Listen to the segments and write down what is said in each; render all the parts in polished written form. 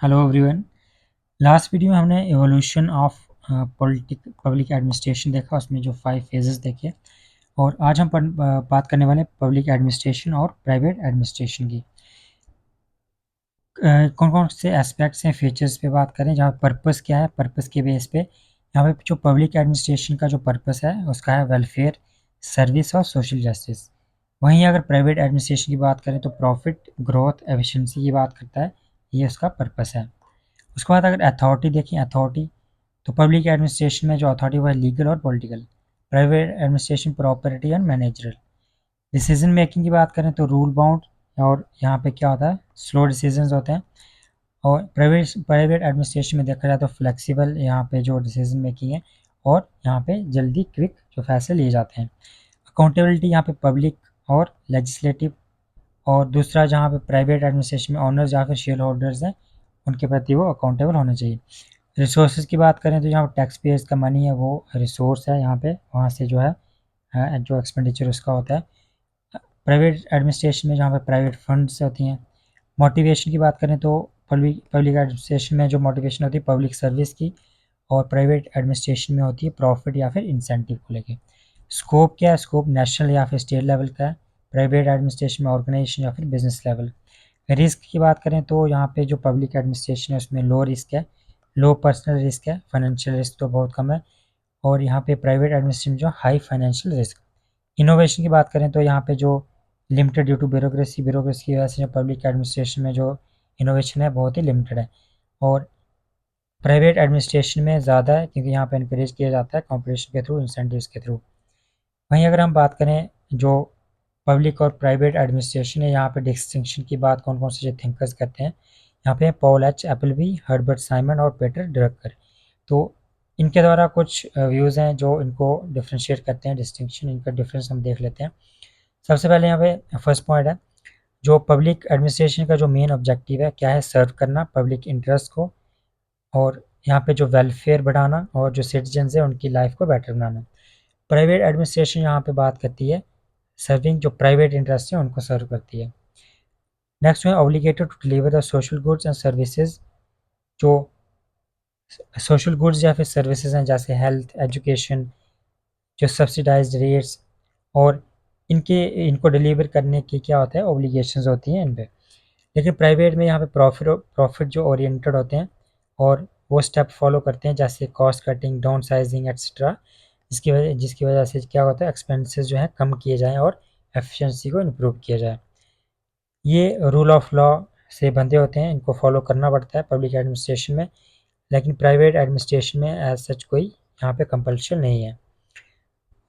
Hello everyone. Last video में हमने evolution of public administration देखा, उसमें जो 5 फेजेस देखे। और आज हम बात करने वाले हैं पब्लिक एडमिनिस्ट्रेशन और प्राइवेट एडमिनिस्ट्रेशन की। कौन कौन से एस्पेक्ट्स हैं, फीचर्स पे बात करें, जहाँ पर्पस क्या है, पर्पस के बेस पे यहाँ पे जो पब्लिक एडमिनिस्ट्रेशन का जो पर्पस है उसका है वेलफेयर, सर्विस और सोशल जस्टिस। वहीं अगर प्राइवेट एडमिनिस्ट्रेशन की बात करें तो प्रॉफिट, ग्रोथ, एफिशिएंसी की बात करता है, ये उसका पर्पस है। उसके बाद अगर अथॉरिटी देखें, अथॉरिटी तो पब्लिक एडमिनिस्ट्रेशन में जो अथॉरिटी वो है लीगल और political. Private administration property and managerial. Decision making की बात करें तो रूल बाउंड, और यहाँ पे क्या होता है, स्लो डिसीजंस होते हैं। और प्राइवेट एडमिनिस्ट्रेशन में देखा जाए तो फ्लेक्सिबल यहाँ पे जो डिसीजन मेकिंग है, और यहाँ पे जल्दी क्विक जो फैसले लिए जाते हैं। अकाउंटेबिलिटी यहाँ पे पब्लिक और लेजिस्लेटिव। और दूसरा जहाँ पे प्राइवेट एडमिनिस्ट्रेशन में ऑनर्स या फिर शेयर होल्डर्स हैं, उनके प्रति वो अकाउंटेबल होने चाहिए। रिसोर्सेज की बात करें तो यहाँ टैक्स पेयर्स का मनी है, वो रिसोर्स है यहाँ पे, वहाँ से जो है जो एक्सपेंडिचर उसका होता है। प्राइवेट एडमिनिस्ट्रेशन में जहाँ पे प्राइवेट फंड्स होती हैं। मोटिवेशन की बात करें तो पब्लिक एडमिनिस्ट्रेशन में जो मोटिवेशन होती है पब्लिक सर्विस की, और प्राइवेट एडमिनिस्ट्रेशन में होती है प्रॉफिट या फिर इंसेंटिव को लेके। स्कोप क्या है, स्कोप नेशनल या फिर स्टेट लेवल का है। प्राइवेट एडमिनिस्ट्रेशन में ऑर्गेनाइजेशन या फिर बिजनेस लेवल। रिस्क की बात करें तो यहाँ पे जो पब्लिक एडमिनिस्ट्रेशन है उसमें लो रिस्क है, लो पर्सनल रिस्क है, फाइनेंशियल रिस्क तो बहुत कम है। और यहाँ पे प्राइवेट एडमिनिस्ट्रेशन में जो हाई फाइनेंशियल रिस्क। इनोवेशन की बात करें तो यहाँ पे जो लिमिटेड ड्यू टू ब्यूरोक्रेसी की वजह से जो पब्लिक एडमिनिस्ट्रेशन में जो इनोवेशन है बहुत ही लिमिटेड है। और प्राइवेट एडमिनिस्ट्रेशन में ज़्यादा है, क्योंकि यहाँ पे इनक्रेज किया जाता है कॉम्पिटिशन के थ्रू, इंसेंटिव्स के थ्रू। वहीं अगर हम बात करें जो पब्लिक और प्राइवेट एडमिनिस्ट्रेशन है, यहाँ पे डिस्टिंक्शन की बात कौन कौन से जो थिंकर्स करते हैं, यहाँ पे Paul H Appleby, Herbert Simon और पीटर ड्रकर। तो इनके द्वारा कुछ व्यूज़ हैं जो इनको डिफ्रेंशिएट करते हैं, डिस्टिंक्शन, इनका डिफरेंस हम देख लेते हैं। सबसे पहले यहाँ पे फर्स्ट पॉइंट है, जो पब्लिक एडमिनिस्ट्रेशन का जो मेन ऑब्जेक्टिव है क्या है, सर्व करना पब्लिक इंटरेस्ट को, और यहाँ पे जो वेलफेयर बढ़ाना और जो सिटीजन्स है उनकी लाइफ को बेटर बनाना। प्राइवेट एडमिनिस्ट्रेशन यहाँ पे बात करती है सर्विंग, जो प्राइवेट इंटरेस्ट है उनको सर्व करती है। नेक्स्ट में obligated to deliver the social goods and services. जो सोशल गुड्स या फिर सर्विसेज हैं जैसे हेल्थ, एजुकेशन, जो सब्सिडाइज्ड रेट्स, और इनको डिलीवर करने की क्या होता है, ऑब्लिगेशंस होती हैं इन पे। लेकिन प्राइवेट में यहाँ पे प्रॉफिट जो ओरिएंटेड होते हैं, और वो स्टेप फॉलो करते हैं जैसे cost cutting, down sizing etcetera, जिसकी वजह से क्या होता है, एक्सपेंसेस जो है कम किए जाएँ और एफिशिएंसी को इम्प्रूव किया जाए। ये रूल ऑफ लॉ से बंधे होते हैं, इनको फॉलो करना पड़ता है पब्लिक एडमिनिस्ट्रेशन में। लेकिन प्राइवेट एडमिनिस्ट्रेशन में एज सच कोई यहाँ पे कंपल्शन नहीं है।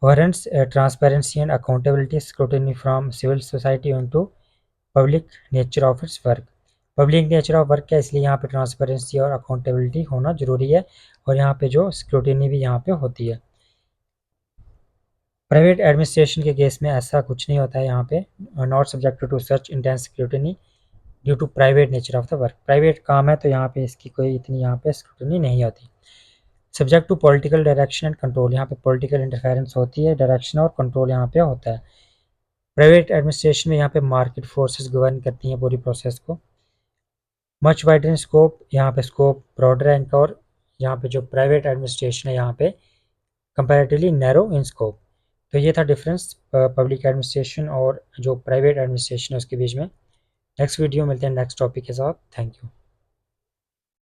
Warrants transparency and accountability, scrutiny from civil society into public nature of its work. Public nature of work है, इसलिए यहाँ पे ट्रांसपेरेंसी और अकाउंटेबिलिटी होना जरूरी है, और यहाँ पे जो स्क्रूटिनी भी यहाँ पे होती है। प्राइवेट एडमिनिस्ट्रेशन के केस में ऐसा कुछ नहीं होता है, यहाँ पे not subjected to such intense scrutiny due to private nature of the work. Private काम है तो यहाँ पे इसकी कोई इतनी यहाँ पे स्क्रूटनी नहीं होती। Subject to political direction and control, यहाँ पे पॉलिटिकल इंटरफेरेंस होती है, डायरेक्शन और कंट्रोल यहाँ पे होता है। प्राइवेट एडमिनिस्ट्रेशन में यहाँ पे मार्केट फोर्सेस गवर्न करती हैं पूरी प्रोसेस को। मच वाइडर इन स्कोप, यहाँ पे स्कोप ब्रॉडर है इनका, और यहाँ पे जो प्राइवेट एडमिनिस्ट्रेशन है यहाँ पे कंपैरेटिवली नैरो इन स्कोप। तो ये था डिफरेंस पब्लिक एडमिनिस्ट्रेशन और जो प्राइवेट एडमिनिस्ट्रेशन है उसके बीच में। नेक्स्ट वीडियो मिलते हैं नेक्स्ट टॉपिक के साथ। Thank you.